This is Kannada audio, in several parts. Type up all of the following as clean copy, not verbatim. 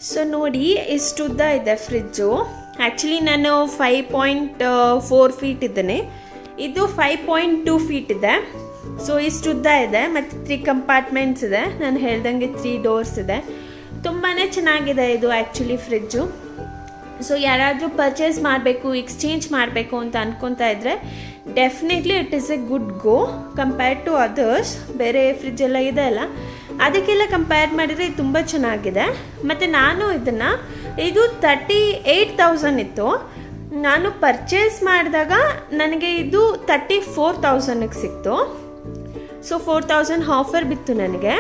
ಸೊ ನೋಡಿ ಇಷ್ಟು ಉದ್ದ ಇದೆ ಫ್ರಿಜ್ಜು. ಆ್ಯಕ್ಚುಲಿ ನಾನು 5.4 ಫೀಟ್ ಇದ್ದೇನೆ, ಇದು 5.2 ಫೀಟ್ ಇದೆ. ಸೊ ಇಷ್ಟು ಉದ್ದ ಇದೆ ಮತ್ತು 3 ಕಂಪಾರ್ಟ್ಮೆಂಟ್ಸ್ ಇದೆ. ನಾನು ಹೇಳ್ದಂಗೆ 3 ಡೋರ್ಸ್ ಇದೆ. ತುಂಬಾ ಚೆನ್ನಾಗಿದೆ ಇದು ಆ್ಯಕ್ಚುಲಿ ಫ್ರಿಜ್ಜು. ಸೊ ಯಾರಾದರೂ ಪರ್ಚೇಸ್ ಮಾಡಬೇಕು, ಎಕ್ಸ್ಚೇಂಜ್ ಮಾಡಬೇಕು ಅಂತ ಅಂದ್ಕೊತಾ ಇದ್ದರೆ definitely it is a good go compared to others. ಬೇರೆ ಫ್ರಿಜ್ ಎಲ್ಲ ಇದೆ ಅಲ್ಲ, ಅದಕ್ಕೆಲ್ಲ ಕಂಪೇರ್ ಮಾಡಿದರೆ ಇದು ತುಂಬ ಚೆನ್ನಾಗಿದೆ. ಮತ್ತು ನಾನು ಇದು 38,000 ಇತ್ತು. ನಾನು ಪರ್ಚೇಸ್ ಮಾಡಿದಾಗ ನನಗೆ ಇದು 34,000ಗೆ ಸಿಕ್ತು. ಸೊ 4,000 ಆಫರ್ ಬಿತ್ತು ನನಗೆ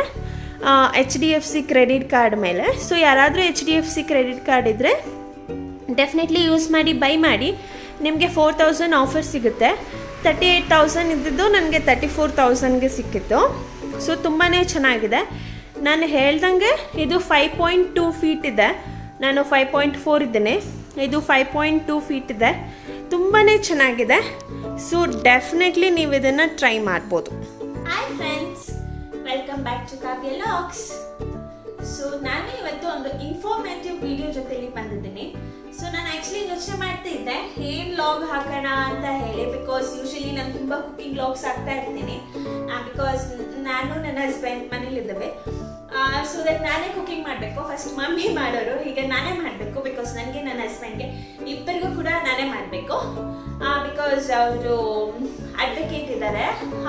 HDFC ಕ್ರೆಡಿಟ್ ಕಾರ್ಡ್ ಮೇಲೆ. ಸೊ ಯಾರಾದರೂ HDFC ಕ್ರೆಡಿಟ್ ಕಾರ್ಡ್ ಇದ್ದರೆ ಡೆಫಿನೆಟ್ಲಿ ಯೂಸ್ ಮಾಡಿ, ಬೈ ಮಾಡಿ. ನಿಮಗೆ 4,000 ಆಫರ್ ಸಿಗುತ್ತೆ. 38,000 ಇದ್ದಿದ್ದು ನನಗೆ 34,000ಗೆ ಸಿಕ್ಕಿತ್ತು. ಸೊ ತುಂಬಾ ಚೆನ್ನಾಗಿದೆ. ನಾನು ಹೇಳ್ದಂಗೆ ಇದು 5.2 ಫೀಟ್ ಇದೆ, ನಾನು 5.4 ಇದ್ದೇನೆ, ಇದು 5.2 ಫೀಟ್ ಇದೆ. ತುಂಬಾ ಚೆನ್ನಾಗಿದೆ. ಸೊ ಡೆಫಿನೆಟ್ಲಿ ನೀವು ಇದನ್ನು ಟ್ರೈ ಮಾಡ್ಬೋದು. Hi friends, welcome back to Kavya Logs. So ನಾನು ಇವತ್ತು ಒಂದು ಇನ್ಫಾರ್ಮೇಟಿವ್ ವಿಡಿಯೋ ಜೊತೆಲಿ ಬಂದಿದ್ದೀನಿ. ಸೊ ನಾನು ಆ್ಯಕ್ಚುಲಿ ಯೋಚನೆ ಮಾಡ್ತಿದ್ದೆ ಏನು ಲಾಗ್ ಹಾಕೋಣ ಅಂತ ಹೇಳಿ, ಬಿಕಾಸ್ ಯೂಶಲಿ ನಾನು ತುಂಬ ಕುಕಿಂಗ್ ಲಾಗ್ಸ್ ಹಾಕ್ತಾ ಇರ್ತೀನಿ. ಬಿಕಾಸ್ ನಾನು ನನ್ನ ಹಸ್ಬೆಂಡ್ ಮನೇಲಿದ್ದೇವೆ. ಸೊ ದಟ್ ನಾನೇ ಕುಕಿಂಗ್ ಮಾಡಬೇಕು. ಫಸ್ಟ್ ಮಮ್ಮಿ ಮಾಡೋರು, ಈಗ ನಾನೇ ಮಾಡಬೇಕು. ಬಿಕಾಸ್ ನನಗೆ ನನ್ನ ಹಸ್ಬೆಂಡ್ಗೆ ಇಬ್ಬರಿಗೂ ಕೂಡ ನಾನೇ ಮಾಡಬೇಕು. ಬಿಕಾಸ್ ಅವರು ಅಡ್ವೊಕೇಟ್ ಇದ್ದಾರೆ,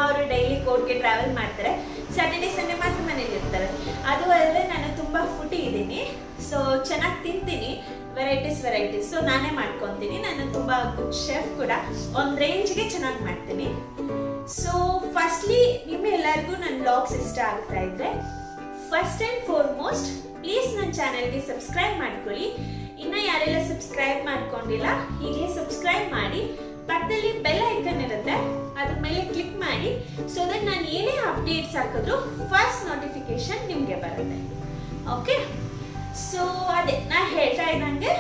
ಅವರು ಡೈಲಿ ಕೋರ್ಟ್ಗೆ ಟ್ರಾವೆಲ್ ಮಾಡ್ತಾರೆ. ಸ್ಯಾಟರ್ಡೆ ಸಂಡೇ ಮಾತ್ರ ಮನೇಲಿ ಇರ್ತಾರೆ. ಅದು ಅಲ್ಲದೆ ನಾನು ತುಂಬ ಫುಡಿ ಇದ್ದೀನಿ. ಸೊ ಚೆನ್ನಾಗಿ ತಿಂತೀನಿ, ವೆರೈಟೀಸ್. ಸೊ ನಾನೇ ಮಾಡ್ಕೊತೀನಿ. ನಾನು ತುಂಬ ಗುಡ್ ಶೆಫ್ ಕೂಡ, ಒಂದು ರೇಂಜ್ಗೆ ಚೆನ್ನಾಗಿ ಮಾಡ್ತೀನಿ. ಸೊ ಫಸ್ಟ್ಲಿ ನಿಮ್ಮೆಲ್ಲರಿಗೂ ನನ್ನ ವ್ಲಾಗ್ಸ್ ಇಷ್ಟ ಆಗ್ತಾ ಇದ್ರೆ ಫಸ್ಟ್ ಆ್ಯಂಡ್ ಫಾರ್ಮೋಸ್ಟ್ ಪ್ಲೀಸ್ ನನ್ನ ಚಾನಲ್ಗೆ ಸಬ್ಸ್ಕ್ರೈಬ್ ಮಾಡ್ಕೊಳ್ಳಿ. ಇನ್ನು ಯಾರೆಲ್ಲ ಸಬ್ಸ್ಕ್ರೈಬ್ ಮಾಡ್ಕೊಂಡಿಲ್ಲ ಈಗಲೇ ಸಬ್ಸ್ಕ್ರೈಬ್ ಮಾಡಿ. ಪಕ್ಕದಲ್ಲಿ ಬೆಲ್ ಐಕನ್ ಇರುತ್ತೆ, ಅದ್ರ ಮೇಲೆ ಕ್ಲಿಕ್ ಮಾಡಿ. ಸೊ ದಟ್ ನಾನು ಏನೇ ಅಪ್ಡೇಟ್ಸ್ ಹಾಕಿದ್ರು ಫಸ್ಟ್ ನೋಟಿಫಿಕೇಶನ್ ನಿಮಗೆ ಬರುತ್ತೆ. ಓಕೆ, ಸೊ ಅದೇ ನಾನು ಹೇಳ್ತಾ ಇದ್ದಂಗೆ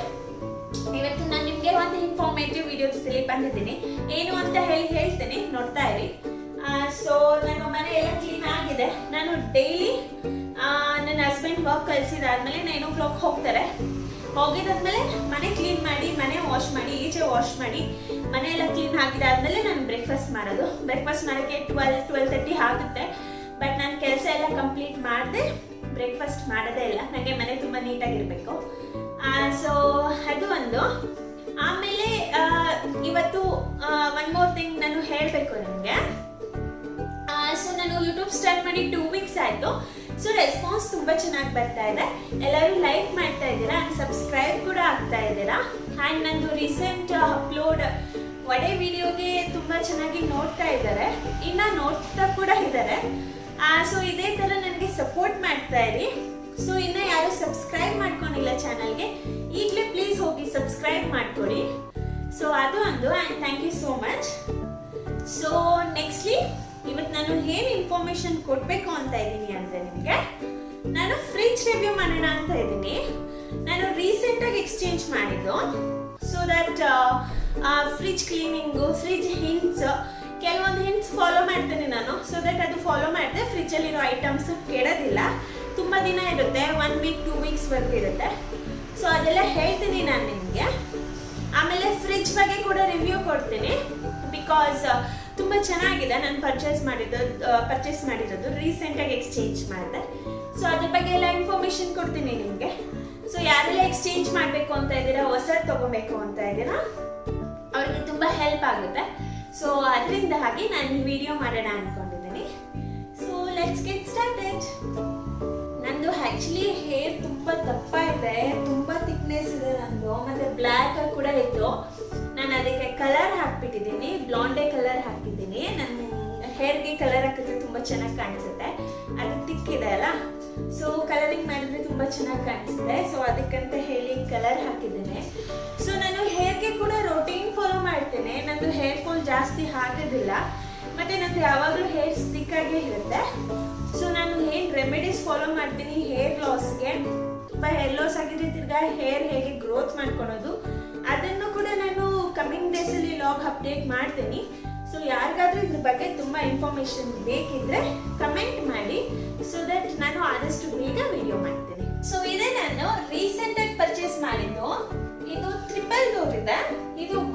ಇವತ್ತು ನಾನು ನಿಮಗೆ ಒಂದು ಇನ್ಫಾರ್ಮೇಟಿವ್ ವಿಡಿಯೋ ಜೊತೆಲಿ ಬಂದಿದ್ದೀನಿ. ಏನು ಅಂತ ಹೇಳ್ತೇನೆ, ನೋಡ್ತಾ ಇರಿ. ಸೊ ನನ್ನ ಮನೆ ಎಲ್ಲ ಕ್ಲೀನ್ ಆಗಿದೆ. ನಾನು ಡೈಲಿ ನನ್ನ ಹಸ್ಬೆಂಡ್ ವರ್ಕ್ ಕಳಿಸಿದಾದ್ಮೇಲೆ 9 o'clock ಹೋಗ್ತಾರೆ. ಹೋಗಿದಾದ್ಮೇಲೆ ಮನೆ ಕ್ಲೀನ್ ಮಾಡಿ, ಮನೆ ವಾಶ್ ಮಾಡಿ, ಈಚೆ ವಾಶ್ ಮಾಡಿ, ಮನೆ ಎಲ್ಲ ಕ್ಲೀನ್ ಆಗಿದಾದ್ಮೇಲೆ ನಾನು ಬ್ರೇಕ್ಫಾಸ್ಟ್ ಮಾಡೋದು. ಬ್ರೇಕ್ಫಾಸ್ಟ್ ಮಾಡೋಕ್ಕೆ 12:30 ಆಗುತ್ತೆ. ಬಟ್ ನಾನು ಕೆಲಸ ಎಲ್ಲ ಕಂಪ್ಲೀಟ್ ಮಾಡಿದೆ, ಬ್ರೇಕ್ಫಾಸ್ಟ್ ಮಾಡೋದೇ ಇಲ್ಲ. ನನಗೆ ಮನೆ ತುಂಬ ನೀಟಾಗಿರಬೇಕು. ಸೊ ಅದು ಒಂದು. ಆಮೇಲೆ ಇವತ್ತು ಒನ್ ಮೋರ್ ಥಿಂಗ್ ನಾನು ಹೇಳಬೇಕು ನಿಮಗೆ. ಸೊ ನಾನು ಯೂಟ್ಯೂಬ್ ಸ್ಟಾರ್ಟ್ ಮಾಡಿ 2 weeks ಆಯಿತು. ಸೊ ರೆಸ್ಪಾನ್ಸ್ ತುಂಬ ಚೆನ್ನಾಗಿ ಬರ್ತಾ ಇದೆ. ಎಲ್ಲರೂ ಲೈಕ್ ಮಾಡ್ತಾ ಇದ್ದೀರಾ ಆ್ಯಂಡ್ ಸಬ್ಸ್ಕ್ರೈಬ್ ಕೂಡ ಆಗ್ತಾ ಇದ್ದೀರಾ. ಆ್ಯಂಡ್ ನಂದು ರೀಸೆಂಟ್ ಅಪ್ಲೋಡ್ ವಡೆ ವಿಡಿಯೋಗೆ ತುಂಬ ಚೆನ್ನಾಗಿ ನೋಡ್ತಾ ಇದ್ದಾರೆ, ಇನ್ನು ನೋಡ್ತಾ ಕೂಡ ಇದ್ದಾರೆ. ಸೊ ಇದೇ ಥರ ನನಗೆ ಸಪೋರ್ಟ್ ಮಾಡ್ತಾ ಇರಿ. ಸೊ ಇನ್ನು ಯಾರು ಸಬ್ಸ್ಕ್ರೈಬ್ ಮಾಡ್ಕೊಂಡಿಲ್ಲ ಚಾನಲ್ಗೆ, ಈಗಲೇ ಪ್ಲೀಸ್ ಹೋಗಿ ಸಬ್ಸ್ಕ್ರೈಬ್ ಮಾಡ್ಕೊಳ್ಳಿ. ಸೊ ಅದು ಒಂದು. And thank you so much. So nextly ಇವತ್ತು ನಾನು ಏನು ಇನ್ಫಾರ್ಮೇಶನ್ ಕೊಡಬೇಕು ಅಂತ ಇದ್ದೀನಿ ಅಂದರೆ ನಿಮಗೆ, ನಾನು ಫ್ರಿಜ್ ರಿವ್ಯೂ ಮಾಡೋಣ ಅಂತ ಇದ್ದೀನಿ. ನಾನು ರೀಸೆಂಟಾಗಿ ಎಕ್ಸ್ಚೇಂಜ್ ಮಾಡಿದ್ದು. So that fridge cleaning, fridge hints, ಕೆಲವೊಂದು ಹಿಂಟ್ಸ್ ಫಾಲೋ ಮಾಡ್ತೇನೆ ನಾನು. ಸೊ ದಟ್ ಅದು ಫಾಲೋ ಮಾಡಿದೆ ಫ್ರಿಜ್ಜಲ್ಲಿರೋ ಐಟಮ್ಸ್ ಕೆಡೋದಿಲ್ಲ, ತುಂಬ ದಿನ ಇರುತ್ತೆ, 1 week 2 weeksವರೆಗೂ ಇರುತ್ತೆ. ಸೊ ಅದೆಲ್ಲ ಹೇಳ್ತೀನಿ ನಾನು ನಿಮಗೆ. ಆಮೇಲೆ ಫ್ರಿಜ್ ಬಗ್ಗೆ ಕೂಡ ರಿವ್ಯೂ ಕೊಡ್ತೀನಿ. ಬಿಕಾಸ್ ತುಂಬ ಚೆನ್ನಾಗಿದೆ. ನಾನು ಪರ್ಚೇಸ್ ಮಾಡಿರೋದು ರೀಸೆಂಟಾಗಿ ಎಕ್ಸ್ಚೇಂಜ್ ಮಾಡಿದೆ. ಸೊ ಅದ್ರ ಬಗ್ಗೆ ಎಲ್ಲ ಇನ್ಫಾರ್ಮೇಷನ್ ಕೊಡ್ತೀನಿ ನಿಮಗೆ. ಸೊ ಯಾರೆಲ್ಲ ಎಕ್ಸ್ಚೇಂಜ್ ಮಾಡಬೇಕು ಅಂತ ಇದ್ದೀರಾ, ಹೊಸದು ತೊಗೋಬೇಕು ಅಂತ ಇದ್ದೀರಾ, ಅವ್ರಿಗೆ ತುಂಬ ಹೆಲ್ಪ್ ಆಗುತ್ತೆ. ಸೊ ಅದರಿಂದ ಹಾಗೆ ನಾನು ಈ ವಿಡಿಯೋ ಮಾಡೋಣ ಅಂದ್ಕೊಂಡಿದ್ದೀನಿ. So let's get started. ನಂದು ಆ್ಯಕ್ಚುಲಿ ಹೇರ್ ತುಂಬ ದಪ್ಪ ಇದೆ, ತುಂಬ ಥಿಕ್ನೆಸ್ ಇದೆ ನಂದು, ಮತ್ತು ಬ್ಲ್ಯಾಕ್ ಕೂಡ ಇತ್ತು. ನಾನು ಅದಕ್ಕೆ ಕಲರ್ ಹಾಕ್ಬಿಟ್ಟಿದ್ದೀನಿ, ಬ್ಲಾಂಡೆ ಕಲರ್ ಹಾಕಿದ್ದೀನಿ. ನನ್ನ ಹೇರ್ಗೆ ಕಲರ್ ಹಾಕಿದ್ರೆ ತುಂಬ ಚೆನ್ನಾಗಿ ಕಾಣಿಸುತ್ತೆ. ಅದು ತಿಕ್ಕಿದೆ ಅಲ್ಲ, ಸೊ ಕಲರಿಂಗ್ ಮಾಡಿದ್ರೆ ತುಂಬ ಚೆನ್ನಾಗಿ ಕಾಣಿಸುತ್ತೆ. ಸೊ ಅದಕ್ಕಂತ ಹೇಳಿ ಕಲರ್ ಹಾಕಿದ್ದೇನೆ. ಸೊ ನಾನು ಹೇರ್ಗೆ ಕೂಡ ರೋಟೀನ್ ಫಾಲೋ ಮಾಡ್ತೇನೆ. ನಂದು ಹೇರ್ ಫಾಲ್ ಜಾಸ್ತಿ ಆಗೋದಿಲ್ಲ, ಮತ್ತು ನಂದು ಯಾವಾಗಲೂ ಹೇರ್ ಸ್ಟಿಕ್ಕಾಗೇ ಇರುತ್ತೆ. ಸೊ ನಾನು ಏನು ರೆಮಿಡೀಸ್ ಫಾಲೋ ಮಾಡ್ತೀನಿ ಹೇರ್ ಲಾಸ್ಗೆ, ತುಂಬ ಹೇರ್ ಲಾಸ್ ಆಗಿದ್ರೆ ತಿರ್ಗಾ ಹೇರ್ ಹೇಗೆ ಗ್ರೋತ್ ಮಾಡ್ಕೊಳೋದು, ಅದನ್ನು ಕೂಡ ನಾನು ಕಮಿಂಗ್ ಡೇಸಲ್ಲಿ ಲಾಗ್ ಅಪ್ಡೇಟ್ ಮಾಡ್ತೀನಿ. ಸೊ ಯಾರಿಗಾದ್ರೂ ಇದ್ರ ಬಗ್ಗೆ ತುಂಬ ಇನ್ಫಾರ್ಮೇಷನ್ ಬೇಕಿದ್ರೆ ಕಮೆಂಟ್ ಮಾಡಿ. ಸೊ ದಟ್ ನಾನು ಆದಷ್ಟು ಬೇಗ ವಿಡಿಯೋ ಮಾಡ್ತೀನಿ. ಸೊ ಇದೇ ನಾನು ರೀಸೆಂಟ್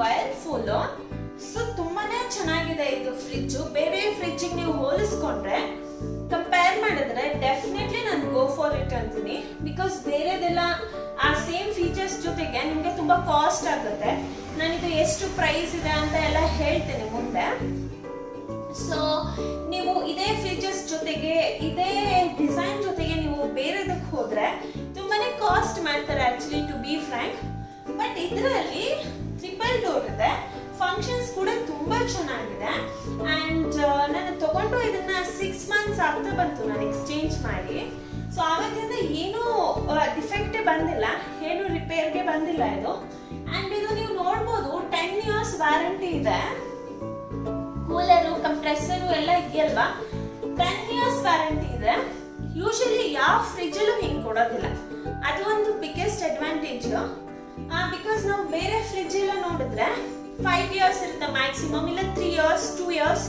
ವೈರ್ಫುಲ್. ಸೊ ತುಂಬಾನೇ ಚೆನ್ನಾಗಿದೆ ಇದು ಫ್ರಿಡ್ಜ್. ಬೇರೆ ಫ್ರಿಡ್ಜಿಗೆ ನೀವು ಹೋಲಿಸ್ಕೊಂಡ್ರೆ ಕಂಪೇರ್ ಮಾಡಿದ್ರೆ ಡೆಫಿನೆಟ್ಲಿ ನಾನು ಗೋ ಫಾರ್ ಇಟ್ ಅಂತೀನಿ. ಬಿಕಾಸ್ ಬೇರೆದೆಲ್ಲ ಆ ಸೇಮ್ ಫೀಚರ್ಸ್ ಜೊತೆಗೆ ನಿಮಗೆ ತುಂಬಾ ಕಾಸ್ಟ್ ಆಗುತ್ತೆ. ನಾನಿದು ಎಷ್ಟು ಪ್ರೈಸ್ ಇದೆ ಅಂತ ಎಲ್ಲ ಹೇಳ್ತೇನೆ ಮುಂದೆ. ಸೊ ನೀವು ಇದೇ ಫೀಚರ್ಸ್ ಜೊತೆಗೆ ಇದೇ ಡಿಸೈನ್ ಜೊತೆಗೆ ನೀವು ಬೇರೆದಕ್ಕೆ ಹೋದ್ರೆ ತುಂಬಾನೇ ಕಾಸ್ಟ್ ಮಾಡ್ತಾರೆ actually, to be frank. But ಇದರಲ್ಲಿ ಟ್ರಿಪಲ್ ಡೋರ್ ಇದೆ, ಫಂಕ್ಷನ್ಸ್ ಕೂಡ ತುಂಬಾ ಚೆನ್ನಾಗಿದೆ. ಅಂಡ್ ನಾನು ತಗೊಂಡು ಇದನ್ನ 6 months ಆಗ್ತಾ ಬಂತು ನಾನು ಎಕ್ಸ್ಚೇಂಜ್ ಮಾಡಿ. ಸೊ ಆವಾಗಿಂದ ಏನೂ ಡಿಫೆಕ್ಟ್ ಬಂದಿಲ್ಲ, ಏನು ರಿಪೇರ್ಗೆ ಬಂದಿಲ್ಲ ಇದು. ಅಂಡ್ ಇದು ನೀವು ನೋಡ್ಬೋದು 10 years ವ್ಯಾರಂಟಿ ಇದೆ. ಕೂಲರು ಕಂಪ್ರೆಸರು ಎಲ್ಲ ಇದೆಯಲ್ವಾ, 10 years ವ್ಯಾರಂಟಿ ಇದೆ. ಯೂಶಲಿ ಯಾವ ಫ್ರಿಜ್ ಅಲ್ಲೂ ಹಿಂಗೆ ಕೊಡೋದಿಲ್ಲ. ಅದು ಒಂದು ಬಿಗ್ಗೆಸ್ಟ್ ಅಡ್ವಾಂಟೇಜ್. ಬಿಕಾಸ್ ನಾವು ಬೇರೆ ಫ್ರಿಜ್ ಎಲ್ಲ ನೋಡಿದ್ರೆ 5 years ಇರುತ್ತೆ ಮ್ಯಾಕ್ಸಿಮಮ್, ಇಲ್ಲ 3 years 2 years.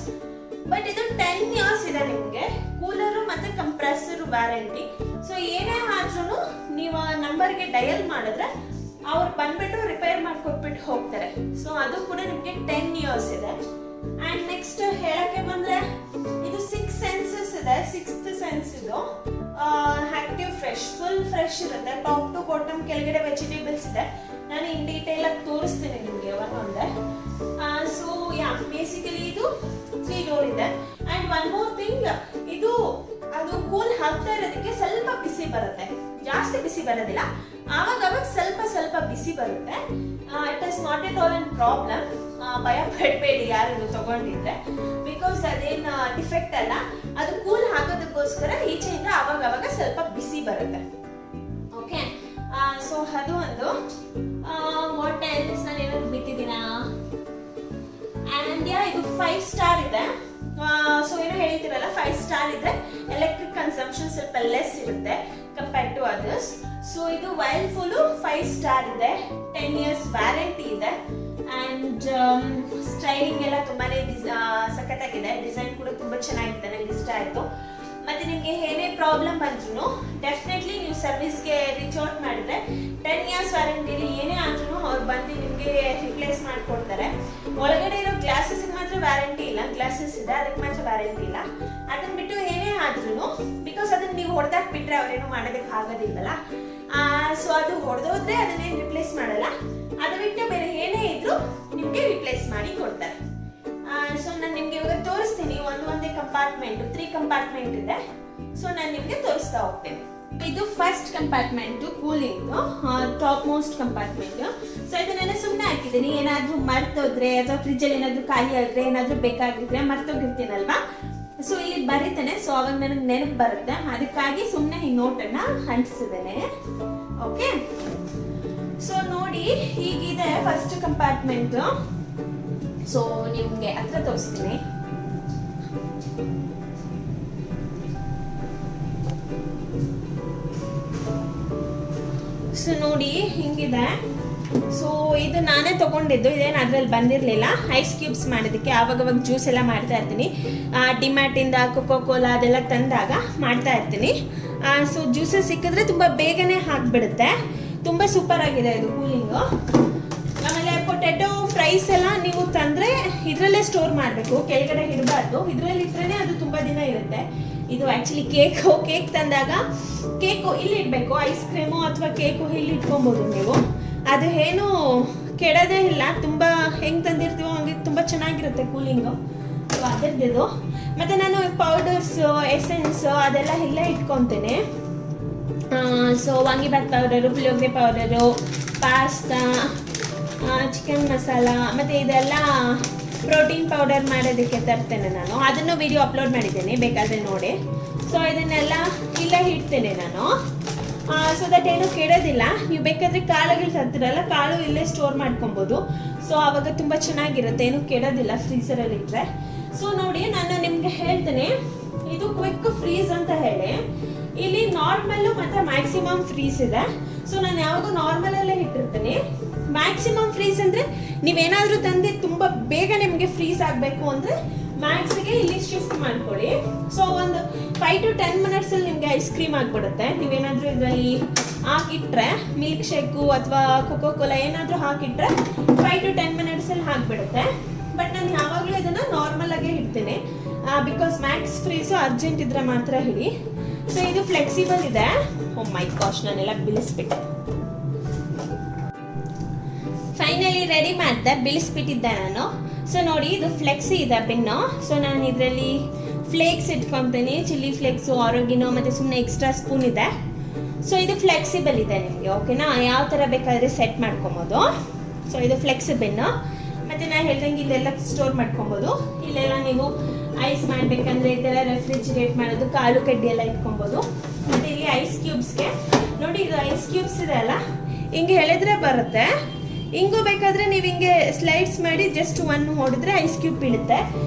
ಬಟ್ ಇದು 10 years ಇದೆ ನಿಮಗೆ ಕೂಲರು ಮತ್ತೆ ಕಂಪ್ರೆಸರ್ ವ್ಯಾರಂಟಿ. ಸೊ ಏನೇ ಆದ್ರೂ ನೀವು ಆ ನಂಬರ್ಗೆ ಡಯಲ್ ಮಾಡಿದ್ರೆ ಅವ್ರು ಬಂದ್ಬಿಟ್ಟು ರಿಪೇರ್ ಮಾಡ್ಕೊಟ್ಬಿಟ್ಟು ಹೋಗ್ತಾರೆ. ಸೊ ಅದು ಕೂಡ ನಿಮಗೆ 10 years ಇದೆ. ಅಂಡ್ ನೆಕ್ಸ್ಟ್ ಹೇಳಕ್ಕೆ ಬಂದ್ರೆ ಇದು 6 senses ಇದೆ, 6th ಸೆನ್ಸ್ ಇದು. ಆಕ್ಟಿವ್ ಫ್ರೆಶ್, ಫುಲ್ ಫ್ರೆಶ್ ಇರುತ್ತೆ. ಟಾಪ್ ಟು ಬಾಟಮ್ ಕೆಳಗಡೆ ವೆಜಿಟೇಬಲ್ಸ್ ಇದೆ. ನಾನು ಇನ್ ಡೀಟೇಲ್ ಆಗಿ ತೋರಿಸ್ತೀನಿ ನಿಮಗೆ ಒಂದೊಂದೇ. ಸೊ ಯಾ ಬೇಸಿಕಲಿ ಇದು 3 door ಇದೆ. ಅಂಡ್ ಒನ್ ಮೋರ್ ಥಿಂಗ್, ಇದು ಅದು ಕೂಲ್ ಹಾಕ್ತಾ ಇರೋದಕ್ಕೆ ಸ್ವಲ್ಪ ಬಿಸಿ ಬರುತ್ತೆ, ಜಾಸ್ತಿ ಬಿಸಿ ಬರೋದಿಲ್ಲ. ಆವಾಗ ಸ್ವಲ್ಪ ಬಿಸಿ ಬರುತ್ತೆ. It is not at all N problem. ಭಯ ಪಡಬೇಡಿ ಯಾರು ತಗೊಂಡಿದ್ರೆ, ಬಿಕಾಸ್ ಅದೇನು ಡಿಫೆಕ್ಟ್ ಅಲ್ಲ. ಅದು ಕೂಲ್ ಹಾಕೋದಕ್ಕೋಸ್ಕರ ಈಚೆಯಿಂದ ಆವಾಗ ಸ್ವಲ್ಪ ಬಿಸಿ ಬರುತ್ತೆ. ಓಕೆ, ಸೊ ಅದು ಒಂದು. ವಾಟ್ ಎಲ್ಸ್ ನಾನು ಏನಾದ್ರು ಬಿಟ್ಟಿದ್ದೀನಾ? ಅಂಡ್ ಇದು 5 star ಇದೆ. ಸೊ ಏನೋ ಹೇಳ್ತಿರಲ್ಲ 5 star ಇದೆ. ಎಲೆಕ್ಟ್ರಿಕ್ ಕನ್ಸಂಪ್ಷನ್ ಸ್ವಲ್ಪ ಲೆಸ್ ಇರುತ್ತೆ ಕಂಪೇರ್ ಟು ಅದರ್ಸ್. ಸೊ ಇದು ವೈರ್ಫುಲ್ 5 star ಇದೆ, 10 years ವ್ಯಾರಂಟಿ ಇದೆ. ಅಂಡ್ ಸ್ಟೈಲಿಂಗ್ ಎಲ್ಲ ತುಂಬಾನೇ ಸಖತ್ತಾಗಿದೆ. ಡಿಸೈನ್ ಕೂಡ ತುಂಬಾ ಚೆನ್ನಾಗಿದೆ, ನನಗೆ ಇಷ್ಟ ಆಯ್ತು. ಮತ್ತೆ ನಿಮಗೆ ಏನೇ ಪ್ರಾಬ್ಲಮ್ ಬಂದ್ರೂ ಡೆಫಿನೆಟ್ಲಿ ನೀವು ಸರ್ವಿಸ್ಗೆ ರೀಚ್ ಔಟ್ ಮಾಡಿದ್ರೆ 10 years ವ್ಯಾರಂಟಿಲಿ ಏನೇ ಆದ್ರೂ ಅವ್ರು ಬಂದು ನಿಮಗೆ ರಿಪ್ಲೇಸ್ ಮಾಡಿಕೊಡ್ತಾರೆ. ಒಳಗಡೆ ಇರೋ ಗ್ಲಾಸಸ್ಗೆ ಮಾತ್ರ ವ್ಯಾರಂಟಿ ಇಲ್ಲ, ಗ್ಲಾಸಸ್ ಇದೆ ಅದಕ್ಕೆ ಮಾತ್ರ ವ್ಯಾರಂಟಿ ಇಲ್ಲ. ಅದನ್ನ ಬಿಟ್ಟು ಏನೇ ಆದ್ರೂ, ಬಿಕಾಸ್ ಅದನ್ನ ನೀವು ಹೊಡೆದಾಕ್ ಬಿಟ್ರೆ ಅವ್ರೇನು ಮಾಡೋದಕ್ಕೆ ಆಗೋದಿಲ್ವಲ್ಲ. ಸೊ ಅದು ಹೊಡೆದೋದ್ರೆ ಅದನ್ನೇನು ರಿಪ್ಲೇಸ್ ಮಾಡಲ್ಲ. ಅದು ಬಿಟ್ಟು ಬೇರೆ ಏನೇ ಇದ್ರು ನಿಮಗೆ ರಿಪ್ಲೇಸ್ ಮಾಡಿ ಕೊಡ್ತಾರೆ. ಸೊ ನಾನು ನಿಮ್ಗೆ ಇವಾಗ ತೋರಿಸ್ತೀನಿ. ಒಂದೇ ಕಂಪಾರ್ಟ್ಮೆಂಟ್, 3 ಕಂಪಾರ್ಟ್ಮೆಂಟ್ ಇದೆ. ಸೊ ನಾನು ನಿಮ್ಗೆ ತೋರಿಸ್ತಾ ಹೋಗ್ತೇನೆ. ಇದು first compartment, cooling top most compartment. So ಇದನ್ನೆಲ್ಲ ಸುಮ್ಮನೆ ಹಾಕಿದ್ದೀನಿ. ಏನಾದ್ರೂ ಮರ್ತೋದ್ರೆ ಅಥವಾ ಫ್ರಿಜ್ ಅಲ್ಲಿ ಏನಾದ್ರೂ ಖಾಲಿ ಆದ್ರೆ, ಏನಾದ್ರೂ ಬೇಕಾಗಿದ್ರೆ ಮರ್ತೋಗಿರ್ತೀನಲ್ವಾ, ಸೊ ಇಲ್ಲಿ ಬರೀತಾನೆ. ಸೊ ಅವಾಗ ನನಗೆ ನೆನಪು ಬರುತ್ತೆ, ಅದಕ್ಕಾಗಿ ಸುಮ್ಮನೆ ಈ ನೋಟನ್ನ ಅಂಟಿಸಿದ್ದೇನೆ. ಓಕೆ, ಸೊ ನೋಡಿ ಹೀಗಿದೆ ಫಸ್ಟ್ ಕಂಪಾರ್ಟ್ಮೆಂಟ್. ಸೊ ನಿಮ್ಗೆ ಹತ್ರ ತೋರಿಸ್ತೀನಿ. ಸೊ ನೋಡಿ ಹಿಂಗಿದೆ. ಸೊ ಇದು ನಾನೇ ತಗೊಂಡಿದ್ದು, ಇದೇನು ಅದ್ರಲ್ಲಿ ಬಂದಿರಲಿಲ್ಲ. ಐಸ್ ಕ್ಯೂಬ್ಸ್ ಮಾಡೋದಕ್ಕೆ ಆವಾಗವಾಗ ಜ್ಯೂಸ್ ಎಲ್ಲ ಮಾಡ್ತಾ ಇರ್ತೀನಿ. ಡಿಮ್ಯಾಟಿಂದ ಕೊಕೋ ಕೋಲಾ ಅದೆಲ್ಲ ತಂದಾಗ ಮಾಡ್ತಾ ಇರ್ತೀನಿ. ಸೊ ಜ್ಯೂಸಸ್ ಸಿಕ್ಕಿದ್ರೆ ತುಂಬ ಬೇಗನೆ ಹಾಕ್ಬಿಡುತ್ತೆ. ತುಂಬ ಸೂಪರ್ ಆಗಿದೆ ಇದು ಕೂಲಿಂಗು. ಆಮೇಲೆ ಪೊಟೆಟೊ ಫ್ರೈಸ್ ಎಲ್ಲ ನೀವು ತಂದರೆ ಇದರಲ್ಲೇ ಸ್ಟೋರ್ ಮಾಡಬೇಕು, ಕೆಳಗಡೆ ಇಡಬಾರ್ದು. ಇದರಲ್ಲಿ ಇಟ್ಟರೆ ಅದು ತುಂಬ ದಿನ ಇರುತ್ತೆ. ಇದು ಆ್ಯಕ್ಚುಲಿ ಕೇಕ್ ತಂದಾಗ ಕೇಕು ಇಲ್ಲಿ ಇಡಬೇಕು. ಐಸ್ ಕ್ರೀಮು ಅಥವಾ ಕೇಕು ಇಲ್ಲಿ ಇಟ್ಕೊಬೋದು ನೀವು. ಅದು ಏನು ಕೆಡೋದೇ ಇಲ್ಲ. ತುಂಬ ಹೆಂಗೆ ತಂದಿರ್ತೀವೋ ಹಂಗೆ ತುಂಬ ಚೆನ್ನಾಗಿರುತ್ತೆ ಕೂಲಿಂಗು. ಸೊ ಅದರದ್ದು. ಮತ್ತು ನಾನು ಪೌಡರ್ಸ್, ಎಸೆನ್ಸ್ ಅದೆಲ್ಲ ಇಲ್ಲೇ ಇಟ್ಕೊತೇನೆ. So vangibath powder, puliyogare powder, pasta, chicken masala, ಮತ್ತು ಇದೆಲ್ಲ ಪ್ರೋಟೀನ್ ಪೌಡರ್ ಮಾಡೋದಕ್ಕೆ ತರ್ತೇನೆ ನಾನು. ಅದನ್ನು ವಿಡಿಯೋ ಅಪ್ಲೋಡ್ ಮಾಡಿದ್ದೇನೆ, ಬೇಕಾದರೆ ನೋಡಿ. ಸೊ ಇದನ್ನೆಲ್ಲ ಇಲ್ಲೇ ಇಡ್ತೇನೆ ನಾನು. ಸೊ ದಟ್ ಏನು ಕೆಡೋದಿಲ್ಲ. ನೀವು ಬೇಕಾದರೆ ಕಾಳುಗಳು ತರ್ತಿರಲ್ಲ, ಕಾಳು ಇಲ್ಲೇ ಸ್ಟೋರ್ ಮಾಡ್ಕೊಬೋದು. ಸೊ ಆವಾಗ ತುಂಬ ಚೆನ್ನಾಗಿರುತ್ತೆ, ಏನು ಕೆಡೋದಿಲ್ಲ ಫ್ರೀಸರಲ್ಲಿ ಇಟ್ಟರೆ. ಸೊ ನೋಡಿ ನಾನು ನಿಮಗೆ ಹೇಳ್ತೇನೆ, ಇದು ಕ್ವಿಕ್ ಫ್ರೀಸ್ ಅಂತ ಹೇಳಿ. ಇಲ್ಲಿ ನಾರ್ಮಲ್ಲು ಮತ್ತು ಮ್ಯಾಕ್ಸಿಮಮ್ ಫ್ರೀಸ್ ಇದೆ. ಸೊ ನಾನು ಯಾವಾಗೂ ನಾರ್ಮಲಲ್ಲೇ ಇಟ್ಟಿರ್ತೀನಿ. ಮ್ಯಾಕ್ಸಿಮಮ್ ಫ್ರೀಸ್ ಅಂದರೆ ನೀವೇನಾದರೂ ತಂದು ತುಂಬ ಬೇಗ ನಿಮಗೆ ಫ್ರೀಸ್ ಆಗಬೇಕು ಅಂದರೆ ಮ್ಯಾಕ್ಸ್ಗೆ ಇಲ್ಲಿ ಶಿಫ್ಟ್ ಮಾಡ್ಕೊಳ್ಳಿ. ಸೊ ಒಂದು 5 to 10 ಮಿನಿಟ್ಸಲ್ಲಿ ನಿಮಗೆ ಐಸ್ ಕ್ರೀಮ್ ಆಗಿಬಿಡುತ್ತೆ. ನೀವೇನಾದರೂ ಇದರಲ್ಲಿ ಹಾಕಿಟ್ರೆ ಮಿಲ್ಕ್ ಶೇಕು ಅಥವಾ ಕೊಕೋ ಕೋಲಾ ಏನಾದರೂ ಹಾಕಿಟ್ರೆ 5 to 10 ಮಿನಿಟ್ಸಲ್ಲಿ ಹಾಕಿಬಿಡುತ್ತೆ. ಬಟ್ ನಾನು ಯಾವಾಗಲೂ ಇದನ್ನು ನಾರ್ಮಲ್ ಆಗೇ ಇಡ್ತೀನಿ, ಬಿಕಾಸ್ ಮ್ಯಾಕ್ಸ್ ಫ್ರೀಸು ಅರ್ಜೆಂಟ್ ಇದ್ರೆ ಮಾತ್ರ ಹಿಡಿ. ಸೊ ಇದು ಫ್ಲೆಕ್ಸಿಬಲ್ ಇದೆ. ಓ ಮೈ ಗಾಶ್, ನಾನೆಲ್ಲ ಬಿಳಿಸ್ಬಿಟ್ಟೆ. ಫೈನಲಿ ರೆಡಿ ಮಾಡಿದೆ, ಬಿಳಿಸ್ಬಿಟ್ಟಿದ್ದೆ ನಾನು. ಸೊ ನೋಡಿ, ಇದು ಫ್ಲೆಕ್ಸಿ ಇದೆ ಪಿನ್ನು. ಸೊ ನಾನು ಇದರಲ್ಲಿ ಫ್ಲೇಕ್ಸ್ ಇಟ್ಕೊತೀನಿ, ಚಿಲ್ಲಿ ಫ್ಲೇಕ್ಸು, ಆರೋಗಿನೋ ಮತ್ತು ಸುಮ್ಮನೆ ಎಕ್ಸ್ಟ್ರಾ ಸ್ಪೂನ್ ಇದೆ. ಸೊ ಇದು ಫ್ಲೆಕ್ಸಿಬಲ್ ಇದೆ ನಿಮಗೆ, ಓಕೆನಾ? ಯಾವ ಥರ ಬೇಕಾದರೆ ಸೆಟ್ ಮಾಡ್ಕೊಬೋದು. ಸೊ ಇದು ಫ್ಲೆಕ್ಸಿಬನ್ನು. ಮತ್ತು ನಾನು ಹೇಳ್ದಂಗೆ ಇಲ್ಲೆಲ್ಲ ಸ್ಟೋರ್ ಮಾಡ್ಕೊಬೋದು. ಇಲ್ಲೆಲ್ಲ ನೀವು ಐಸ್ ಮಾಡಬೇಕಂದ್ರೆ ಈ ಥರ ರೆಫ್ರಿಜಿರೇಟ್ ಮಾಡೋದು, ಕಾಳು ಕಡ್ಡಿ ಎಲ್ಲ ಇಟ್ಕೊಬೋದು. ಮತ್ತು ಇಲ್ಲಿ ಐಸ್ ಕ್ಯೂಬ್ಸ್ಗೆ ನೋಡಿ, ಇದು ಐಸ್ ಕ್ಯೂಬ್ಸ್ ಇದೆ ಅಲ್ಲ, ಹಿಂಗೆ ಎಳೆದ್ರೆ ಬರುತ್ತೆ. ಹಿಂಗೂ ಬೇಕಾದರೆ ನೀವು ಹಿಂಗೆ ಸ್ಲೈಡ್ಸ್ ಮಾಡಿ ಜಸ್ಟ್ 1 ಹೊಡೆದ್ರೆ ಐಸ್ ಕ್ಯೂಬ್ ಬೀಳುತ್ತೆ.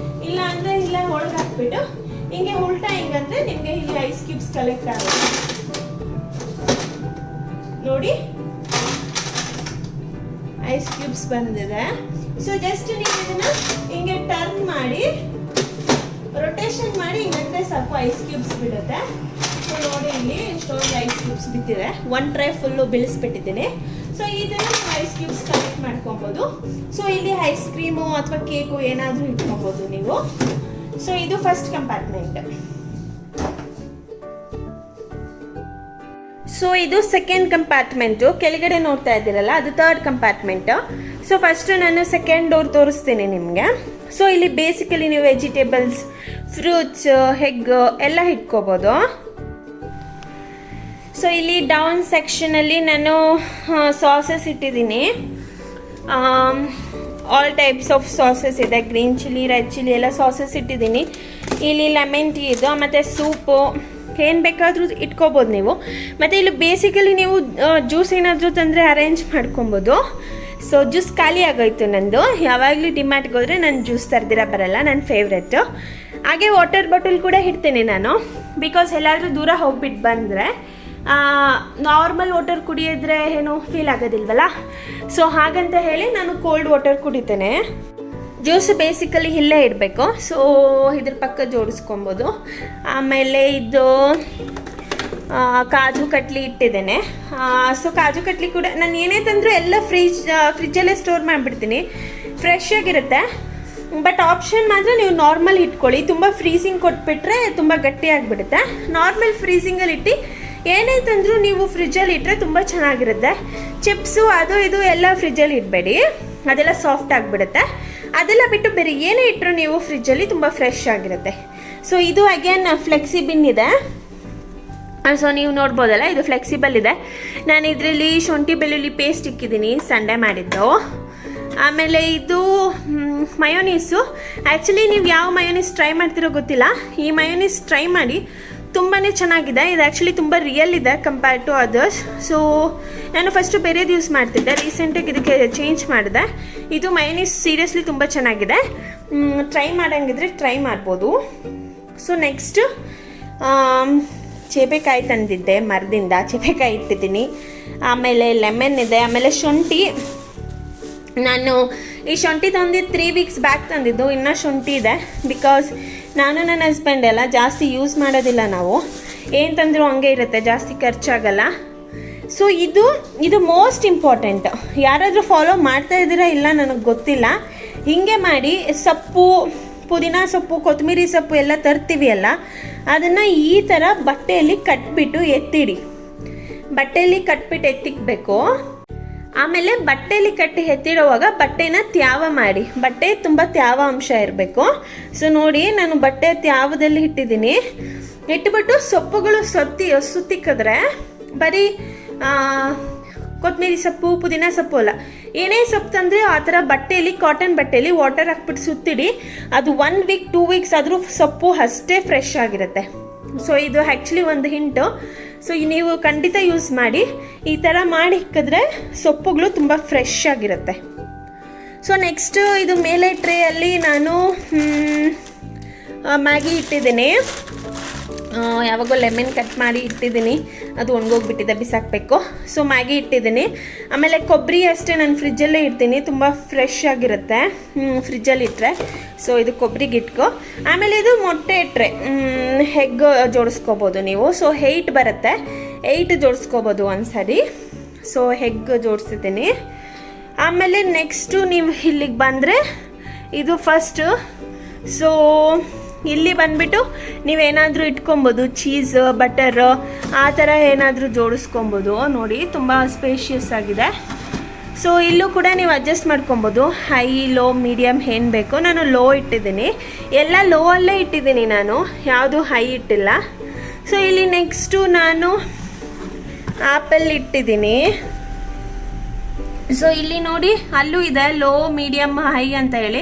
ಇಲ್ಲ ಅಂದರೆ ಇಲ್ಲ ಒಳಗೆ ಹಾಕ್ಬಿಟ್ಟು ಹಿಂಗೆ ಉಲ್ಟಾ ಹಿಂಗಂದ್ರೆ ನಿಮಗೆ ಇಲ್ಲಿ ಐಸ್ ಕ್ಯೂಬ್ಸ್ ಕಲೆಕ್ಟ್ ಆಗುತ್ತೆ ನೋಡಿ, ಐಸ್ ಕ್ಯೂಬ್ಸ್ ಬಂದಿದೆ. ಸೊ ಜಸ್ಟ್ ನೀವು ಇದನ್ನ ಹಿಂಗೆ ಟರ್ನ್ ಮಾಡಿ ರೊಟೇಷನ್ ಮಾಡಿ ಹಿಂಗಂದ್ರೆ ಸಾಕು, ಐಸ್ ಕ್ಯೂಬ್ಸ್ ಬಿಡುತ್ತೆ. ಸೊ ನೋಡಿ, ಇಲ್ಲಿ ಎಷ್ಟೊಂದು ಐಸ್ ಕ್ಯೂಬ್ಸ್ ಬಿದ್ದಿದೆ. 1 ಟ್ರೈ ಫುಲ್ಲು ಬಿಳಿಸ್ಬಿಟ್ಟಿದ್ದೀನಿ. ಸೊ ಇದನ್ನು ನೀವು ಐಸ್ ಕ್ಯೂಬ್ಸ್ ಕಲೆಕ್ಟ್ ಮಾಡ್ಕೊಬೋದು. ಸೊ ಇಲ್ಲಿ ಐಸ್ ಕ್ರೀಮು ಅಥವಾ ಕೇಕು ಏನಾದರೂ ಇಟ್ಕೊಬೋದು ನೀವು. ಸೊ ಇದು ಫಸ್ಟ್ ಕಂಪಾರ್ಟ್ಮೆಂಟ್. ಸೊ ಇದು ಸೆಕೆಂಡ್ ಕಂಪಾರ್ಟ್ಮೆಂಟು. ಕೆಳಗಡೆ ನೋಡ್ತಾ ಇದ್ದೀರಲ್ಲ, ಅದು ಥರ್ಡ್ ಕಂಪಾರ್ಟ್ಮೆಂಟು. ಸೊ ಫಸ್ಟ್ ನಾನು ಸೆಕೆಂಡ್ ಡೋರ್ ತೋರಿಸ್ತೀನಿ ನಿಮಗೆ. ಸೊ ಇಲ್ಲಿ ಬೇಸಿಕಲಿ ನೀವು ವೆಜಿಟೇಬಲ್ಸ್, ಫ್ರೂಟ್ಸ್, ಎಗ್ ಎಲ್ಲ ಇಟ್ಕೋಬೋದು. ಸೊ ಇಲ್ಲಿ ಡೌನ್ ಸೆಕ್ಷನಲ್ಲಿ ನಾನು ಸಾಸಸ್ ಇಟ್ಟಿದ್ದೀನಿ. ಆಲ್ ಟೈಪ್ಸ್ ಆಫ್ ಸಾಸಸ್ ಇದೆ, ಗ್ರೀನ್ ಚಿಲ್ಲಿ, ರೆಡ್ ಚಿಲ್ಲಿ ಎಲ್ಲ ಸಾಸಸ್ ಇಟ್ಟಿದ್ದೀನಿ. ಇಲ್ಲಿ ಲೆಮನ್ ಟೀ ಇದು, ಮತ್ತು ಸೂಪು ಏನು ಬೇಕಾದರೂ ಇಟ್ಕೋಬೋದು ನೀವು. ಮತ್ತು ಇಲ್ಲಿ ಬೇಸಿಕಲಿ ನೀವು ಜ್ಯೂಸ್ ಏನಾದರೂ ತಂದರೆ ಅರೇಂಜ್ ಮಾಡ್ಕೊಬೋದು. ಸೊ ಜ್ಯೂಸ್ ಖಾಲಿ ಆಗೋಯ್ತು ನಂದು. ಯಾವಾಗಲೂ ಡಿಮಾರ್ಟ್ಗೆ ಹೋದರೆ ನಾನು ಜ್ಯೂಸ್ ತರ್ದಿರ ಬರಲ್ಲ, ನನ್ನ ಫೇವ್ರೆಟ್ಟು. ಹಾಗೆ ವಾಟರ್ ಬಾಟಲ್ ಕೂಡ ಇಡ್ತೀನಿ ನಾನು, ಬಿಕಾಸ್ ಎಲ್ಲಾದರೂ ದೂರ ಹೋಗ್ಬಿಟ್ಟು ಬಂದರೆ ನಾರ್ಮಲ್ ವಾಟರ್ ಕುಡಿಯಿದ್ರೆ ಏನೋ ಫೀಲ್ ಆಗೋದಿಲ್ವಲ್ಲ. ಸೊ ಹಾಗಂತ ಹೇಳಿ ನಾನು ಕೋಲ್ಡ್ ವಾಟರ್ ಕುಡಿತೇನೆ. ಜ್ಯೂಸ್ ಬೇಸಿಕಲಿ ಇಲ್ಲೇ ಇಡಬೇಕು. ಸೊ ಇದ್ರ ಪಕ್ಕ ಜೋಡಿಸ್ಕೊಬೋದು. ಆಮೇಲೆ ಇದು ಕಾಜು ಕಟ್ಲಿ ಇಟ್ಟಿದ್ದೇನೆ. ಸೊ ಕಾಜು ಕಟ್ಲಿ ಕೂಡ ನಾನು ಏನೇ ತಂದರೂ ಎಲ್ಲ ಫ್ರಿಜ್ಜಲ್ಲೇ ಸ್ಟೋರ್ ಮಾಡಿಬಿಡ್ತೀನಿ, ಫ್ರೆಶ್ ಆಗಿರುತ್ತೆ. ಬಟ್ ಆಪ್ಷನ್ ಮಾತ್ರ ನೀವು ನಾರ್ಮಲ್ ಇಟ್ಕೊಳ್ಳಿ. ತುಂಬ ಫ್ರೀಸಿಂಗ್ ಕೊಟ್ಬಿಟ್ರೆ ತುಂಬ ಗಟ್ಟಿ ಆಗಿಬಿಡುತ್ತೆ. ನಾರ್ಮಲ್ ಫ್ರೀಸಿಂಗಲ್ಲಿ ಇಟ್ಟು ಏನೇ ತಂದರೂ ನೀವು ಫ್ರಿಜ್ಜಲ್ಲಿ ಇಟ್ಟರೆ ತುಂಬ ಚೆನ್ನಾಗಿರುತ್ತೆ. ಚಿಪ್ಸು ಅದು ಇದು ಎಲ್ಲ ಫ್ರಿಜ್ಜಲ್ಲಿ ಇಡಬೇಡಿ, ಅದೆಲ್ಲ ಸಾಫ್ಟ್ ಆಗಿಬಿಡುತ್ತೆ. ಅದೆಲ್ಲ ಬಿಟ್ಟು ಬೇರೆ ಏನೇ ಇಟ್ಟರು ನೀವು ಫ್ರಿಜ್ಜಲ್ಲಿ ತುಂಬ ಫ್ರೆಶ್ ಆಗಿರುತ್ತೆ. ಸೊ ಇದು ಅಗೇನ್ ಫ್ಲೆಕ್ಸಿಬಿನ್ ಇದೆ. ಸೊ ನೀವು ನೋಡ್ಬೋದಲ್ಲ, ಇದು ಫ್ಲೆಕ್ಸಿಬಲ್ ಇದೆ. ನಾನು ಇದರಲ್ಲಿ ಶುಂಠಿ ಬೆಳ್ಳುಳ್ಳಿ ಪೇಸ್ಟ್ ಇಕ್ಕಿದ್ದೀನಿ, ಸಂಡೆ ಮಾಡಿದ್ದು. ಆಮೇಲೆ ಇದು ಮಯೋನೀಸು. ಆ್ಯಕ್ಚುಲಿ ನೀವು ಯಾವ ಮಯೋನೀಸ್ ಟ್ರೈ ಮಾಡ್ತಿರೋ ಗೊತ್ತಿಲ್ಲ, ಈ ಮಯೋನೀಸ್ ಟ್ರೈ ಮಾಡಿ, ತುಂಬಾ ಚೆನ್ನಾಗಿದೆ. ಇದು ಆ್ಯಕ್ಚುಲಿ ತುಂಬ ರಿಯಲ್ ಇದೆ ಕಂಪೇರ್ ಟು ಅದರ್ಸ್. ಸೊ ನಾನು ಫಸ್ಟು ಬೇರೆದು ಯೂಸ್ ಮಾಡ್ತಿದ್ದೆ, ರೀಸೆಂಟಾಗಿ ಇದಕ್ಕೆ ಚೇಂಜ್ ಮಾಡಿದೆ. ಇದು ಮಯೋನೀಸ್ ಸೀರಿಯಸ್ಲಿ ತುಂಬ ಚೆನ್ನಾಗಿದೆ, ಟ್ರೈ ಮಾಡೋಂಗಿದ್ರೆ ಟ್ರೈ ಮಾಡ್ಬೋದು. ಸೊ ನೆಕ್ಸ್ಟು ಚೇಪೆಕಾಯಿ ತಂದಿದ್ದೆ ಮರದಿಂದ, ಚೇಪೆಕಾಯಿ ಇಟ್ಟಿದ್ದೀನಿ. ಆಮೇಲೆ ಲೆಮನ್ ಇದೆ. ಆಮೇಲೆ ಶುಂಠಿ, ನಾನು ಈ ಶುಂಠಿ ತಂದಿದ್ದು 3 ವೀಕ್ಸ್ ಬ್ಯಾಕ್ ತಂದಿದ್ದು. ಇನ್ನೂ ಶುಂಠಿ ಇದೆ, ಬಿಕಾಸ್ ನಾನು ನನ್ನ ಹಸ್ಬೆಂಡ್ ಎಲ್ಲ ಜಾಸ್ತಿ ಯೂಸ್ ಮಾಡೋದಿಲ್ಲ ನಾವು. ಏನು ತಂದರೂ ಹಂಗೆ ಇರುತ್ತೆ, ಜಾಸ್ತಿ ಖರ್ಚಾಗಲ್ಲ. ಸೊ ಇದು ಮೋಸ್ಟ್ ಇಂಪಾರ್ಟೆಂಟ್. ಯಾರಾದರೂ ಫಾಲೋ ಮಾಡ್ತಾ ಇದ್ದೀರಾ ಇಲ್ಲ ನನಗೆ ಗೊತ್ತಿಲ್ಲ. ಹೀಗೆ ಮಾಡಿ ಸೊಪ್ಪು, ಪುದೀನ ಸೊಪ್ಪು, ಕೊತ್ತಂಬರಿ ಸೊಪ್ಪು ಎಲ್ಲ ತರ್ತೀವಿ ಅಲ್ಲ, ಅದನ್ನು ಈ ಥರ ಬಟ್ಟೆಯಲ್ಲಿ ಕಟ್ಬಿಟ್ಟು ಎತ್ತಿಡಿ. ಬಟ್ಟೆಯಲ್ಲಿ ಕಟ್ಬಿಟ್ಟು ಎತ್ತಿಕ್ಬೇಕು. ಆಮೇಲೆ ಬಟ್ಟೆಯಲ್ಲಿ ಕಟ್ಟಿ ಎತ್ತಿಡುವಾಗ ಬಟ್ಟೆನ ತ್ಯಾವ ಮಾಡಿ, ಬಟ್ಟೆ ತುಂಬ ತ್ಯಾವ ಅಂಶ ಇರಬೇಕು. ಸೊ ನೋಡಿ, ನಾನು ಬಟ್ಟೆ ತ್ಯಾವದಲ್ಲಿ ಇಟ್ಟಿದ್ದೀನಿ. ಇಟ್ಬಿಟ್ಟು ಸೊಪ್ಪುಗಳು ಸುತ್ತಿಕ್ಕಿದ್ರೆ ಬರೀ ಕೊತ್ತಂಬರಿ ಸೊಪ್ಪು, ಪುದೀನ ಸೊಪ್ಪು ಅಲ್ಲ, ಏನೇ ಸೊಪ್ಪು ತಂದರೆ ಆ ಥರ ಬಟ್ಟೆಯಲ್ಲಿ, ಕಾಟನ್ ಬಟ್ಟೆಯಲ್ಲಿ ವಾಟರ್ ಹಾಕ್ಬಿಟ್ಟು ಸುತ್ತಿಡಿ. ಅದು 1 ವೀಕ್ 2 ವೀಕ್ಸ್ ಆದರೂ ಸೊಪ್ಪು ಅಷ್ಟೇ ಫ್ರೆಶ್ ಆಗಿರುತ್ತೆ. ಸೊ ಇದು ಆ್ಯಕ್ಚುಲಿ ಒಂದು ಹಿಂಟು. ಸೊ ನೀವು ಖಂಡಿತ ಯೂಸ್ ಮಾಡಿ. ಈ ಥರ ಮಾಡಿ ಇಕ್ಕಿದ್ರೆ ಸೊಪ್ಪುಗಳು ತುಂಬ ಫ್ರೆಶ್ ಆಗಿರುತ್ತೆ. ಸೊ ನೆಕ್ಸ್ಟು ಇದು ಮೇಲೆ ಟ್ರೇಯಲ್ಲಿ ನಾನು ಮ್ಯಾಗಿ ಇಟ್ಟಿದ್ದೀನಿ. ಯಾವಾಗೋ ಲೆಮನ್ ಕಟ್ ಮಾಡಿ ಇಟ್ಟಿದ್ದೀನಿ, ಅದು ಒಣಗೋಗ್ಬಿಟ್ಟಿದೆ, ಬಿಸಾಕಬೇಕು. ಸೊ ಮ್ಯಾಗಿ ಇಟ್ಟಿದ್ದೀನಿ. ಆಮೇಲೆ ಕೊಬ್ಬರಿ ಅಷ್ಟೇ ನಾನು ಫ್ರಿಜ್ಜಲ್ಲೇ ಇಡ್ತೀನಿ, ತುಂಬ ಫ್ರೆಶ್ ಆಗಿರುತ್ತೆ ಫ್ರಿಜ್ಜಲ್ಲಿ ಇಟ್ಟರೆ. ಸೊ ಇದು ಕೊಬ್ಬರಿಗೆ ಇಟ್ಕೊ. ಆಮೇಲೆ ಇದು ಮೊಟ್ಟೆ ಇಟ್ಟರೆ ಹೆಗ್ ಜೋಡಿಸ್ಕೋಬೋದು ನೀವು. ಸೊ 8 ಬರುತ್ತೆ, 8 ಜೋಡಿಸ್ಕೋಬೋದು ಒಂದ್ಸರಿ. ಸೊ ಹೆಗ್ ಜೋಡಿಸಿದ್ದೀನಿ. ಆಮೇಲೆ ನೆಕ್ಸ್ಟು ನೀವು ಇಲ್ಲಿಗೆ ಬಂದರೆ ಇದು ಫಸ್ಟು. ಸೊ ಇಲ್ಲಿ ಬಂದುಬಿಟ್ಟು ನೀವೇನಾದರೂ ಇಟ್ಕೊಬೋದು, ಚೀಸ್ ಬಟರ್ ಆ ಥರ ಏನಾದರೂ ಜೋಡಿಸ್ಕೊಬೋದು. ನೋಡಿ ತುಂಬ ಸ್ಪೇಷಿಯಸ್ ಆಗಿದೆ. ಸೊ ಇಲ್ಲೂ ಕೂಡ ನೀವು ಅಡ್ಜಸ್ಟ್ ಮಾಡ್ಕೊಬೋದು, ಹೈ ಲೋ ಮೀಡಿಯಮ್ ಏನು ಬೇಕೋ. ನಾನು ಲೋ ಇಟ್ಟಿದ್ದೀನಿ, ಎಲ್ಲ ಲೋ ಅಲ್ಲೇ ಇಟ್ಟಿದ್ದೀನಿ ನಾನು, ಯಾವುದು ಹೈ ಇಟ್ಟಿಲ್ಲ. ಸೊ ಇಲ್ಲಿ ನೆಕ್ಸ್ಟು ನಾನು ಆ್ಯಪಲ್ ಇಟ್ಟಿದ್ದೀನಿ. ಸೊ ಇಲ್ಲಿ ನೋಡಿ ಅಲ್ಲೂ ಇದೆ ಲೋ ಮೀಡಿಯಮ್ ಹೈ ಅಂತ ಹೇಳಿ,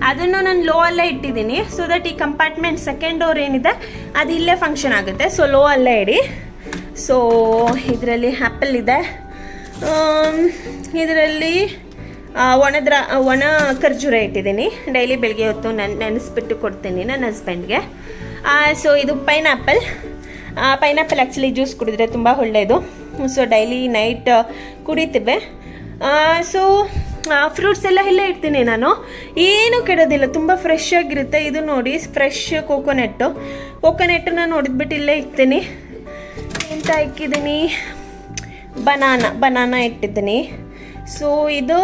ಅದನ್ನು ನಾನು ಲೋ ಅಲ್ಲೇ ಇಟ್ಟಿದ್ದೀನಿ. ಸೊ ದಟ್ ಈ ಕಂಪಾರ್ಟ್ಮೆಂಟ್ ಸೆಕೆಂಡ್ ಡೋರ್ ಏನಿದೆ ಅದು ಇಲ್ಲೇ ಫಂಕ್ಷನ್ ಆಗುತ್ತೆ. ಸೊ ಲೋ ಅಲ್ಲೇ ಇಡಿ. ಸೊ ಇದರಲ್ಲಿ ಆ್ಯಪಲ್ ಇದೆ, ಇದರಲ್ಲಿ ಒಣ ಖರ್ಜೂರ ಇಟ್ಟಿದ್ದೀನಿ. ಡೈಲಿ ಬೆಳಗ್ಗೆ ಹೊತ್ತು ನೆನೆಸ್ಬಿಟ್ಟು ಕೊಡ್ತೀನಿ ನನ್ನ ಹಸ್ಬೆಂಡ್ಗೆ. ಸೊ ಇದು ಪೈನಾಪಲ್ ಆ್ಯಕ್ಚುಲಿ ಜ್ಯೂಸ್ ಕುಡಿದ್ರೆ ತುಂಬ ಒಳ್ಳೆಯದು. ಸೊ ಡೈಲಿ ನೈಟ್ ಕುಡಿತೀವಿ. ಸೊ ಫ್ರೂಟ್ಸ್ ಎಲ್ಲ ಇಲ್ಲೇ ಇಡ್ತೀನಿ ನಾನು, ಏನೂ ಕೆಡೋದಿಲ್ಲ, ತುಂಬ ಫ್ರೆಶ್ ಆಗಿರುತ್ತೆ. ಇದು ನೋಡಿ ಫ್ರೆಶ್ ಕೋಕೋನಟ್ಟು ನಾನು ಹೊಡೆದ್ಬಿಟ್ಟು ಇಲ್ಲೇ ಇಡ್ತೀನಿ. ಎಂತ ಇಕ್ಕಿದ್ದೀನಿ, ಬನಾನಾ ಇಟ್ಟಿದ್ದೀನಿ. ಸೊ ಇದು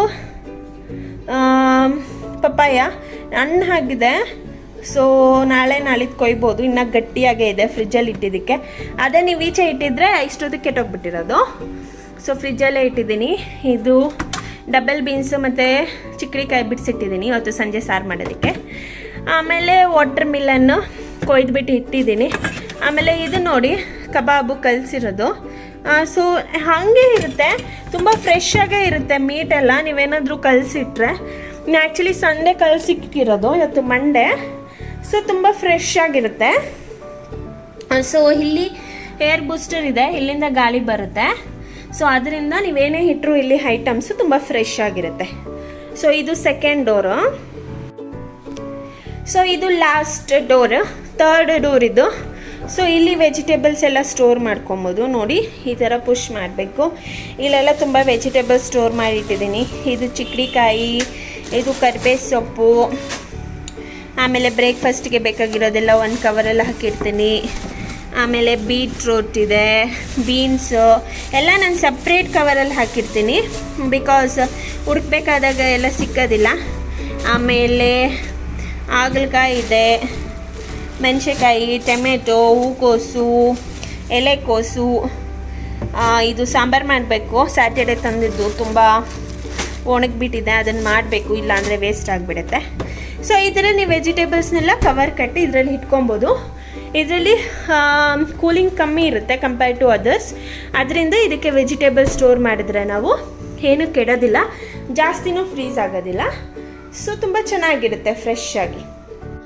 ಪಪ್ಪಾಯ ಹಣ್ಣು ಆಗಿದೆ. ಸೊ ನಾಳಿದ್ದು ಕೊಯ್ಬೋದು, ಇನ್ನೂ ಗಟ್ಟಿಯಾಗೇ ಇದೆ ಫ್ರಿಜ್ಜಲ್ಲಿ ಇಟ್ಟಿದ್ದಕ್ಕೆ. ಅದೇ ನೀವು ಈಚೆ ಇಟ್ಟಿದ್ರೆ ಇಷ್ಟೊತ್ತಿಗೆ ಕೆಟ್ಟೋಗ್ಬಿಟ್ಟಿರೋದು. ಸೊ ಫ್ರಿಜ್ಜಲ್ಲೇ ಇಟ್ಟಿದ್ದೀನಿ. ಇದು ಡಬಲ್ ಬೀನ್ಸು ಮತ್ತು ಚಿಕ್ಕಡಿಕಾಯಿ ಬಿಡಿಸಿಟ್ಟಿದ್ದೀನಿ ಇವತ್ತು ಸಂಜೆ ಸಾರು ಮಾಡೋದಕ್ಕೆ. ಆಮೇಲೆ ವಾಟರ್ ಮಿಲನ್ನು ಕೊಯ್ದುಬಿಟ್ಟು ಇಟ್ಟಿದ್ದೀನಿ. ಆಮೇಲೆ ಇದು ನೋಡಿ ಕಬಾಬು ಕಲಸಿರೋದು. ಸೊ ಹಾಗೆ ಇರುತ್ತೆ, ತುಂಬ ಫ್ರೆಶ್ ಆಗೇ ಇರುತ್ತೆ ಮೀಟೆಲ್ಲ. ನೀವೇನಾದರೂ ಕಲಸಿಟ್ರೆ, ಆ್ಯಕ್ಚುಲಿ ಸಂಡೇ ಕಲಸಿಟ್ಟಿರೋದು, ಇವತ್ತು ಮಂಡೇ. ಸೊ ತುಂಬ ಫ್ರೆಶ್ ಆಗಿರುತ್ತೆ. ಸೊ ಇಲ್ಲಿ ಏರ್ ಬೂಸ್ಟರ್ ಇದೆ, ಇಲ್ಲಿಂದ ಗಾಳಿ ಬರುತ್ತೆ. ಸೊ ಅದರಿಂದ ನೀವೇನೇ ಇಟ್ಟರು ಇಲ್ಲಿ ಐಟಮ್ಸು ತುಂಬ ಫ್ರೆಶ್ ಆಗಿರುತ್ತೆ. ಸೊ ಇದು ಸೆಕೆಂಡ್ ಡೋರು. ಸೊ ಇದು ಲಾಸ್ಟ್ ಡೋರ್, ಥರ್ಡ್ ಡೋರ್ ಇದು. ಸೊ ಇಲ್ಲಿ ವೆಜಿಟೇಬಲ್ಸ್ ಎಲ್ಲ ಸ್ಟೋರ್ ಮಾಡ್ಕೊಬೋದು. ನೋಡಿ ಈ ಥರ ಪುಷ್ ಮಾಡಬೇಕು. ಇಲ್ಲೆಲ್ಲ ತುಂಬ ವೆಜಿಟೇಬಲ್ಸ್ ಸ್ಟೋರ್ ಮಾಡಿಟ್ಟಿದ್ದೀನಿ. ಇದು ಚಿಕ್ಕಡಿಕಾಯಿ, ಇದು ಕರಿಬೇವು ಸೊಪ್ಪು, ಆಮೇಲೆ ಬ್ರೇಕ್ಫಾಸ್ಟ್ಗೆ ಬೇಕಾಗಿರೋದೆಲ್ಲ ಒಂದು ಕವರೆಲ್ಲ ಹಾಕಿರ್ತೀನಿ. ಆಮೇಲೆ ಬೀಟ್ರೂಟ್ ಇದೆ, ಬೀನ್ಸು ಎಲ್ಲ ನಾನು ಸಪ್ರೇಟ್ ಕವರಲ್ಲಿ ಹಾಕಿರ್ತೀನಿ, ಬಿಕಾಸ್ ಹುಡುಕ್ಬೇಕಾದಾಗ ಎಲ್ಲ ಸಿಕ್ಕೋದಿಲ್ಲ. ಆಮೇಲೆ ಹಾಗಲಕಾಯಿ ಇದೆ, ಮೆಣಸಿನ್ಕಾಯಿ, ಟೊಮೆಟೊ, ಹೂಕೋಸು, ಎಲೆಕೋಸು. ಇದು ಸಾಂಬಾರು ಮಾಡಬೇಕು, ಸ್ಯಾಟರ್ಡೆ ತಂದಿದ್ದು ತುಂಬ ಒಣಗಿಬಿಟ್ಟಿದೆ, ಅದನ್ನು ಮಾಡಬೇಕು, ಇಲ್ಲಾಂದರೆ ವೇಸ್ಟ್ ಆಗಿಬಿಡುತ್ತೆ. ಸೊ ಈ ಥರ ನೀವು ವೆಜಿಟೇಬಲ್ಸ್ನೆಲ್ಲ ಕವರ್ ಕಟ್ಟಿ ಇದರಲ್ಲಿ ಇಟ್ಕೊಬೋದು. ಇದರಲ್ಲಿ ಕೂಲಿಂಗ್ ಕಮ್ಮಿ ಇರುತ್ತೆ ಕಂಪೇರ್ ಟು ಅದರ್ಸ್. ಅದರಿಂದ ಇದಕ್ಕೆ ವೆಜಿಟೇಬಲ್ ಸ್ಟೋರ್ ಮಾಡಿದ್ರೆ ನಾವು ಏನೂ ಕೆಡೋದಿಲ್ಲ, ಜಾಸ್ತಿನೂ ಫ್ರೀಸ್ ಆಗೋದಿಲ್ಲ. ಸೊ ತುಂಬ ಚೆನ್ನಾಗಿರುತ್ತೆ ಫ್ರೆಶ್ ಆಗಿ.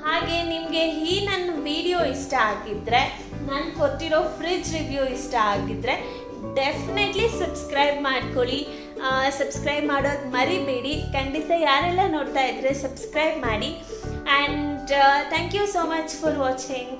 ಹಾಗೆ ನಿಮಗೆ ಈ ನನ್ನ ವಿಡಿಯೋ ಇಷ್ಟ ಆಗಿದ್ದರೆ, ನಾನು ಕೊಟ್ಟಿರೋ ಫ್ರಿಜ್ ರಿವ್ಯೂ ಇಷ್ಟ ಆಗಿದ್ದರೆ ಡೆಫಿನೆಟ್ಲಿ ಸಬ್ಸ್ಕ್ರೈಬ್ ಮಾಡ್ಕೊಳ್ಳಿ. ಸಬ್ಸ್ಕ್ರೈಬ್ ಮಾಡೋದು ಮರಿಬೇಡಿ. ಖಂಡಿತ ಯಾರೆಲ್ಲ ನೋಡ್ತಾ ಇದ್ದರೆ ಸಬ್ಸ್ಕ್ರೈಬ್ ಮಾಡಿ. And thank you so much for watching.